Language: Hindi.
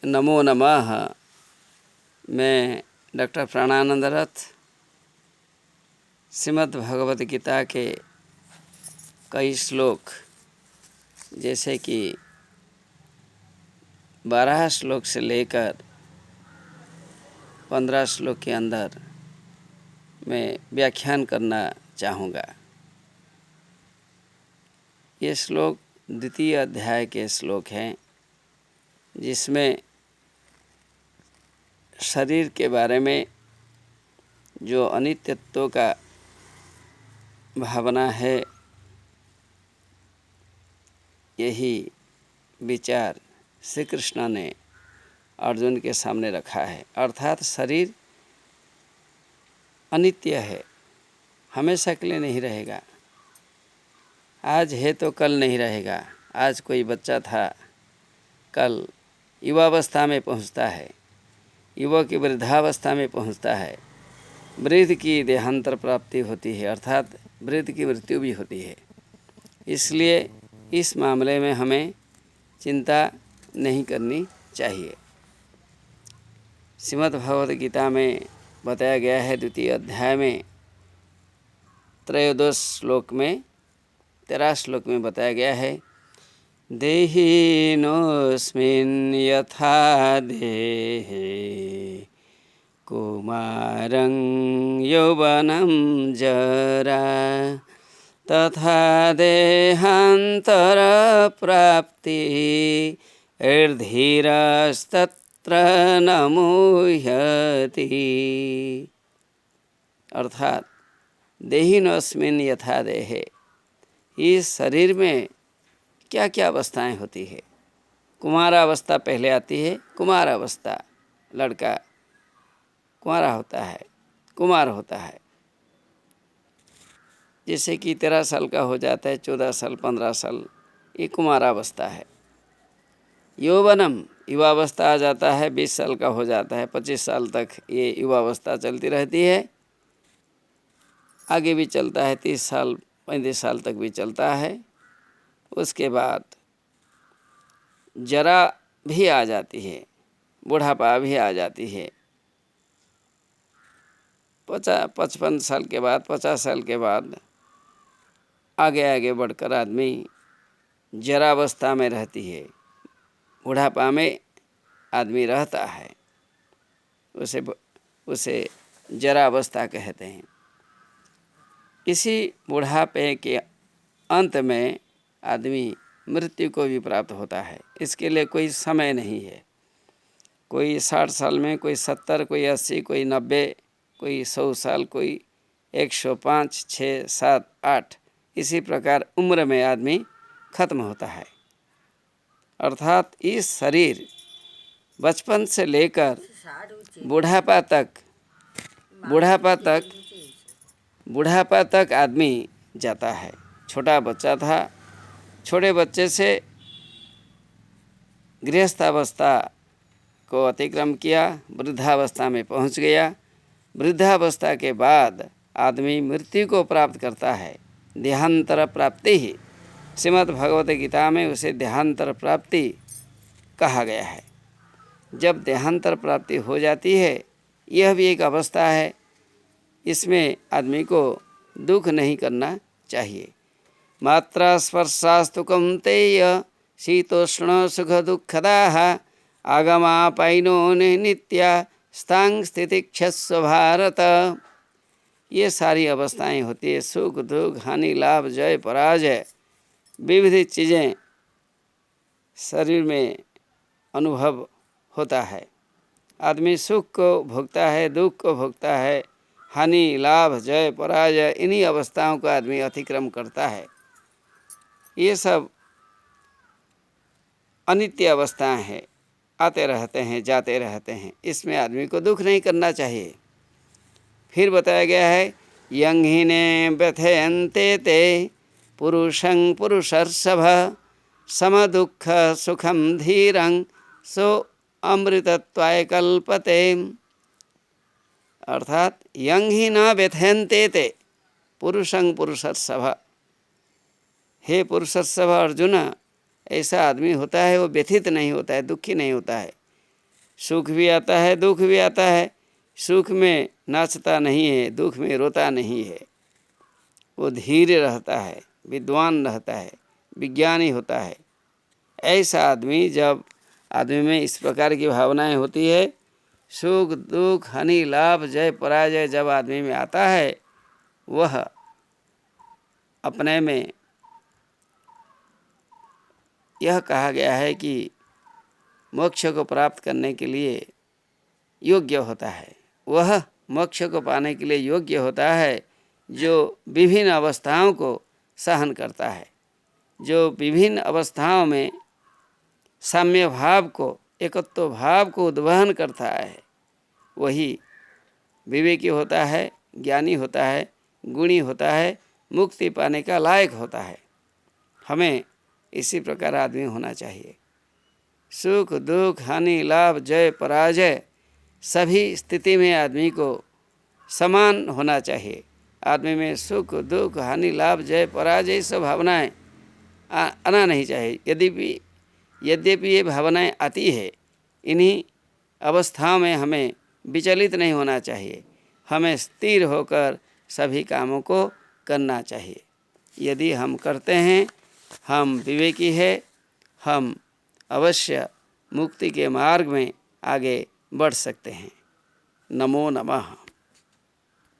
नमो नमः। मैं डॉक्टर प्राणानंद रथ श्रीमद् भगवद गीता के कई श्लोक, जैसे कि 12 श्लोक से लेकर 15 श्लोक के अंदर मैं व्याख्यान करना चाहूँगा। ये श्लोक द्वितीय अध्याय के श्लोक हैं, जिसमें शरीर के बारे में जो अनित्यत्व का भावना है, यही विचार श्री कृष्ण ने अर्जुन के सामने रखा है। अर्थात शरीर अनित्य है, हमेशा के लिए नहीं रहेगा। आज है तो कल नहीं रहेगा। आज कोई बच्चा था, कल युवावस्था में पहुंचता है, युवा की वृद्धावस्था में पहुंचता है, वृद्ध की देहांतर प्राप्ति होती है, अर्थात वृद्ध की मृत्यु भी होती है। इसलिए इस मामले में हमें चिंता नहीं करनी चाहिए। श्रीमद् भगवद गीता में बताया गया है, द्वितीय अध्याय में त्रयोदश श्लोक में 13 श्लोक में बताया गया है, देहिनोऽस्मिन् यथा देहे कुमारं यौवनं जरा तथा देहान्तरप्राप्ति धीरस्तत्र न मुह्यति। अर्थात देहिनोऽस्मिन् यथा देहे, इस शरीर में क्या क्या अवस्थाएं होती है। कुमारावस्था पहले आती है। कुमारावस्था, लड़का कुंवारा होता है, कुमार होता है। जैसे कि 13 साल का हो जाता है, 14 साल, 15 साल, ये कुमारावस्था है। यौवनम, युवावस्था आ जाता है, 20 साल का हो जाता है, 25 साल तक ये युवावस्था चलती रहती है। आगे भी चलता है, 30 साल 35 साल तक भी चलता है। उसके बाद जरा भी आ जाती है, बुढ़ापा भी आ जाती है। 55 साल के बाद, 50 साल के बाद आगे आगे बढ़कर आदमी जरावस्था में रहती है, बुढ़ापा में आदमी रहता है। उसे जरावस्था कहते हैं। इसी बुढ़ापे के अंत में आदमी मृत्यु को भी प्राप्त होता है। इसके लिए कोई समय नहीं है। कोई 60 साल में, कोई 70, कोई 80, कोई 90, कोई 100 साल, कोई 105, 6, 7, 8, इसी प्रकार उम्र में आदमी खत्म होता है। अर्थात इस शरीर बचपन से लेकर बुढ़ापा तक आदमी जाता है। छोटा बच्चा था, छोटे बच्चे से गृहस्थावस्था को अतिक्रम किया, वृद्धावस्था में पहुंच गया। वृद्धावस्था के बाद आदमी मृत्यु को प्राप्त करता है। देहांतर प्राप्ति ही श्रीमद् भगवद गीता में उसे देहांतर प्राप्ति कहा गया है। जब देहांतर प्राप्ति हो जाती है, यह भी एक अवस्था है। इसमें आदमी को दुख नहीं करना चाहिए। मात्रा स्पर्शास्तु कौन्तेय शीतोष्ण सुख दुःखदाः आगमापायिनो नित्या स्थां स्थितिक्षस्व भारत। ये सारी अवस्थाएं होती है। सुख दुख, हानि लाभ, जय पराजय, विविध चीज़ें शरीर में अनुभव होता है। आदमी सुख को भोगता है, दुख को भोगता है, हानि लाभ, जय पराजय, इन्हीं अवस्थाओं का आदमी अतिक्रम करता है। ये सब अनित्य अवस्थाएं हैं, आते रहते हैं, जाते रहते हैं। इसमें आदमी को दुख नहीं करना चाहिए। फिर बताया गया है, यंहिने व्यथयन्ते ते पुरुषं पुरुषर्षभ सम दुःख सुखम धीरं सो अमृतत्वाय कल्पते। अर्थात यंहि न व्यथयन्ते ते पुरुषं पुरुषर्षभ, हे पुरुषर्षभ अर्जुन, ऐसा आदमी होता है वो व्यथित नहीं होता है, दुखी नहीं होता है। सुख भी आता है, दुख भी आता है। सुख में नाचता नहीं है, दुख में रोता नहीं है। वो धीर रहता है, विद्वान रहता है, विज्ञानी होता है। ऐसा आदमी, जब आदमी में इस प्रकार की भावनाएं होती है, सुख दुख हानि लाभ जय पराजय जब आदमी में आता है, वह अपने में, यह कहा गया है कि मोक्ष को प्राप्त करने के लिए योग्य होता है। वह मोक्ष को पाने के लिए योग्य होता है जो विभिन्न अवस्थाओं को सहन करता है, जो विभिन्न अवस्थाओं में साम्य भाव को, एकत्व भाव को उद्वहन करता है। वही विवेकी होता है, ज्ञानी होता है, गुणी होता है, मुक्ति पाने का लायक होता है। हमें इसी प्रकार आदमी होना चाहिए। सुख दुख हानि लाभ जय पराजय सभी स्थिति में आदमी को समान होना चाहिए। आदमी में सुख दुख हानि लाभ जय पराजय सब भावनाएं आना नहीं चाहिए। यद्यपि ये भावनाएं आती है, इन्हीं अवस्थाओं में हमें विचलित नहीं होना चाहिए। हमें स्थिर होकर सभी कामों को करना चाहिए। यदि हम करते हैं, हम विवेकी है, हम अवश्य मुक्ति के मार्ग में आगे बढ़ सकते हैं। नमो नमः।